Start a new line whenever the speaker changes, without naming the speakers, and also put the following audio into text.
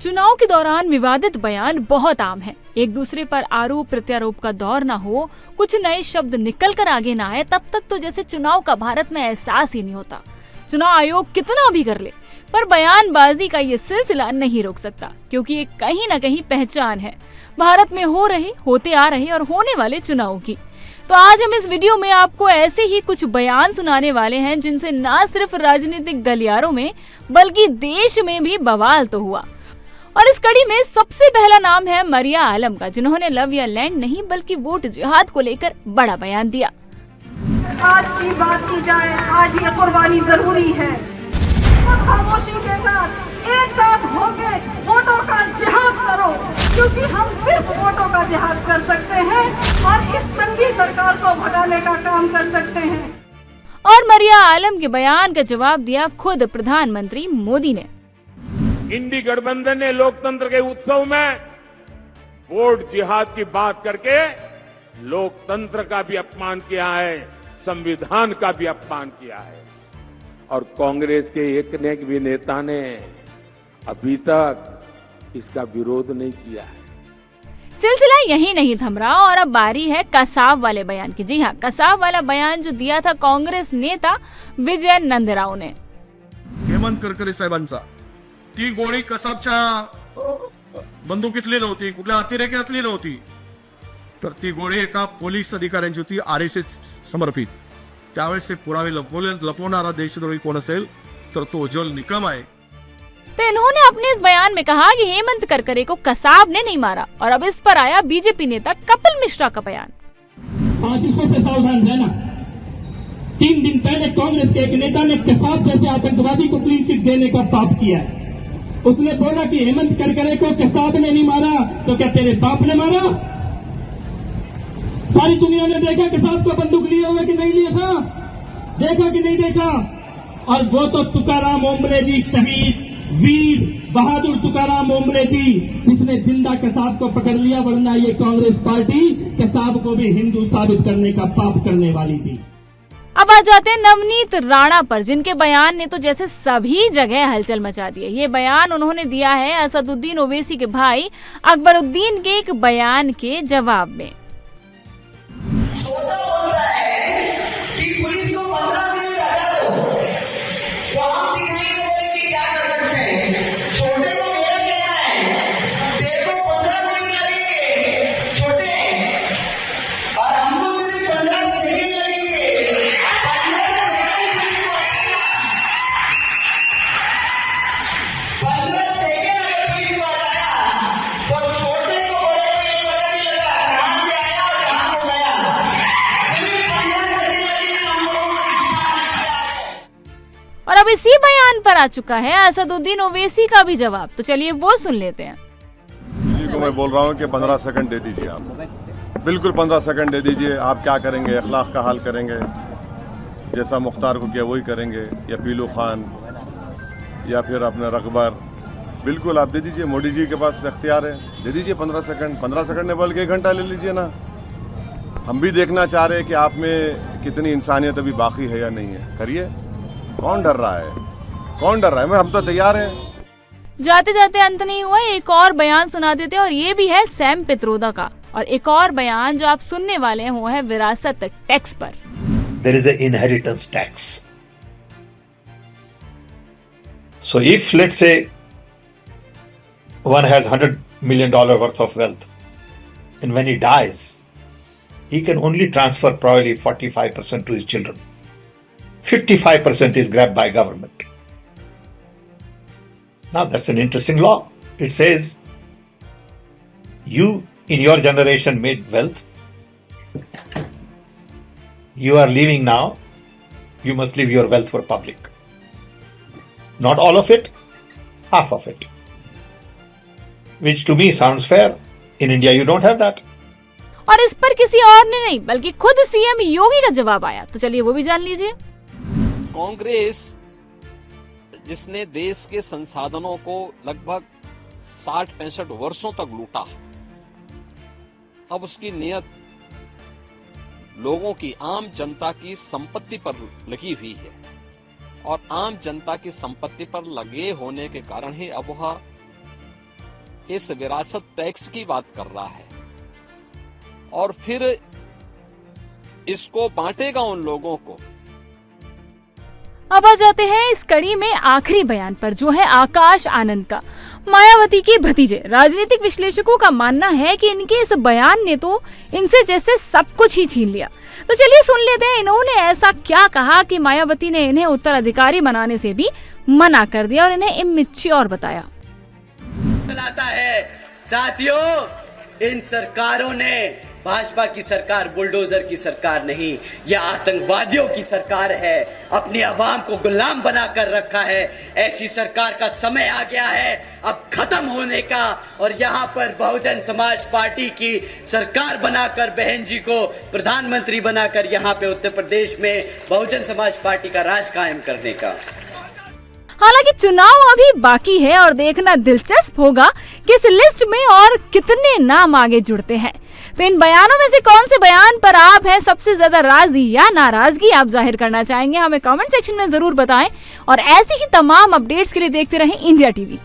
चुनाव के दौरान विवादित बयान बहुत आम है। एक दूसरे पर आरोप प्रत्यारोप का दौर ना हो, कुछ नए शब्द निकल कर आगे ना आए, तब तक तो जैसे चुनाव का भारत में एहसास ही नहीं होता। चुनाव आयोग कितना भी कर ले, पर बयानबाजी का ये सिलसिला नहीं रोक सकता, क्योंकि ये कहीं न कहीं पहचान है भारत में हो रहे, होते आ रहे और होने वाले चुनाव की। तो आज हम इस वीडियो में आपको ऐसे ही कुछ बयान सुनाने वाले हैं जिनसे न सिर्फ राजनीतिक गलियारों में बल्कि देश में भी बवाल तो हुआ। और इस कड़ी में सबसे पहला नाम है मरिया आलम का, जिन्होंने लव या लैंड नहीं बल्कि वोट जिहाद को लेकर बड़ा बयान दिया।
आज की बात की जाए, आज ये कुर्बानी जरूरी है। तो खामोशी के साथ एक साथ होके वोटों का जिहाद करो, क्योंकि हम सिर्फ वोटों का जिहाद कर सकते हैं और इस संगी सरकार को भगाने का काम कर सकते हैं।
और मरिया आलम के बयान का जवाब दिया खुद प्रधानमंत्री मोदी ने।
इंडी गठबंधन ने लोकतंत्र के उत्सव में वोट जिहाद की बात करके लोकतंत्र का भी अपमान किया है, संविधान का भी अपमान किया है। और कांग्रेस के एक ने भी नेता ने अभी तक इसका विरोध नहीं किया है।
सिलसिला यही नहीं थम रहा और अब बारी है कसाब वाले बयान की। जी हाँ, कसाब वाला बयान जो दिया था कांग्रेस नेता विजय नंदराव ने।
हेमंत करकरे साहेबांचा ती गोळी कसाबच्या बंदुकीतली नव्हती, कुठल्या अतिरेक्यातली नव्हती, तर ती गोळी एका पोलीस अधिकाऱ्यांची होती, आरएसएस समर्पित। त्यावेळेस ते पुरावे लपवणारा देशद्रोही कोण असेल तर तो उज्ज्वल निकम आहे।
तो इन्होंने अपने इस बयान में कहा कि हेमंत करकरे को कसाब ने नहीं मारा। और अब इस पर आया बीजेपी नेता कपिल मिश्रा का बयान।
साजिशों से सावधान रहना। 3 दिन पहले कांग्रेस के एक नेता ने कसाब जैसे आतंकवादी को क्लीन चिट देने का पाप किया। उसने बोला कि हेमंत करकरे को कसाब ने नहीं मारा, तो क्या तेरे बाप ने मारा? सारी दुनिया ने देखा कसाब को बंदूक लिए हुए कि नहीं लिए था, देखा कि नहीं देखा? और वो तो तुकाराम ओंबले जी, शहीद वीर बहादुर तुकाराम ओंबले जी, जिसने जिंदा कसाब को पकड़ लिया, वरना ये कांग्रेस पार्टी कसाब को भी हिंदू साबित करने का पाप करने वाली थी।
अब आ जाते हैं नवनीत राणा पर, जिनके बयान ने तो जैसे सभी जगह हलचल मचा दी है। ये बयान उन्होंने दिया है असदुद्दीन ओवैसी के भाई अकबरुद्दीन के एक बयान के जवाब में। और अब इसी बयान पर आ चुका है असदुद्दीन ओवैसी का भी जवाब, तो चलिए वो सुन लेते हैं।
जी को मैं बोल रहा हूँ कि 15 सेकंड दे दीजिए, आप बिल्कुल 15 सेकंड दे दीजिए। आप क्या करेंगे? अखलाक का हाल करेंगे, जैसा मुख्तार को किया वही करेंगे, या पीलू खान या फिर अपने रकबर, बिल्कुल आप दे दीजिए। मोदी जी के पास इख्तियार है, दे दीजिए 15 सेकंड। 15 सेकंड ने बल्कि 1 घंटा ले लीजिए ना। हम भी देखना चाह रहे हैं कि आप में कितनी इंसानियत अभी बाकी है या नहीं है। करिए, कौन डर रहा है? कौन डर रहा है? हम तो तैयार हैं।
जाते जाते अंत नहीं हुआ, एक और बयान सुना देते हैं और ये भी है सैम पित्रोदा का। और एक और बयान जो आप सुनने वाले हैं वो है विरासत टैक्स पर।
There is an inheritance tax. So if let's say one has $100 million worth of wealth, and when he dies, he can only transfer probably 45% to his children. 55% is grabbed by government. Now that's an interesting law. It says you in your generation made wealth. You are leaving now. You must leave your wealth for public. Not all of it, half of it. Which to me sounds fair. In India you don't have that.
और इस पर किसी और ने नहीं बल्कि खुद CM योगी का जवाब आया, तो चलिए वो भी जान लीजिए।
कांग्रेस जिसने देश के संसाधनों को लगभग 60-65 वर्षों तक लूटा, अब उसकी नियत लोगों की, आम जनता की संपत्ति पर लगी हुई है और आम जनता की संपत्ति पर लगे होने के कारण ही अब वह इस विरासत टैक्स की बात कर रहा है और फिर इसको बांटेगा उन लोगों को।
अब आ जाते हैं इस कड़ी में आखिरी बयान पर, जो है आकाश आनंद का, मायावती के भतीजे। राजनीतिक विश्लेषकों का मानना है कि इनके इस बयान ने तो इनसे जैसे सब कुछ ही छीन लिया। तो चलिए सुन लेते हैं इन्होंने ऐसा क्या कहा कि मायावती ने इन्हें उत्तराधिकारी बनाने से भी मना कर दिया और इन्हें इमेच्योर बताया।
साथियों, इन सरकारों ने, भाजपा की सरकार बुलडोजर की सरकार नहीं, यह आतंकवादियों की सरकार है, अपनी आवाम को गुलाम बनाकर रखा है। ऐसी सरकार का समय आ गया है अब खत्म होने का, और यहाँ पर बहुजन समाज पार्टी की सरकार बनाकर, बहन जी को प्रधानमंत्री बनाकर यहाँ पे उत्तर प्रदेश में बहुजन समाज पार्टी का राज कायम करने का।
हालांकि चुनाव अभी बाकी है और देखना दिलचस्प होगा कि इस लिस्ट में और कितने नाम आगे जुड़ते हैं। तो इन बयानों में से कौन से बयान पर आप हैं सबसे ज्यादा राजी या नाराजगी आप जाहिर करना चाहेंगे, हमें कमेंट सेक्शन में जरूर बताएं। और ऐसी ही तमाम अपडेट्स के लिए देखते रहें इंडिया टीवी।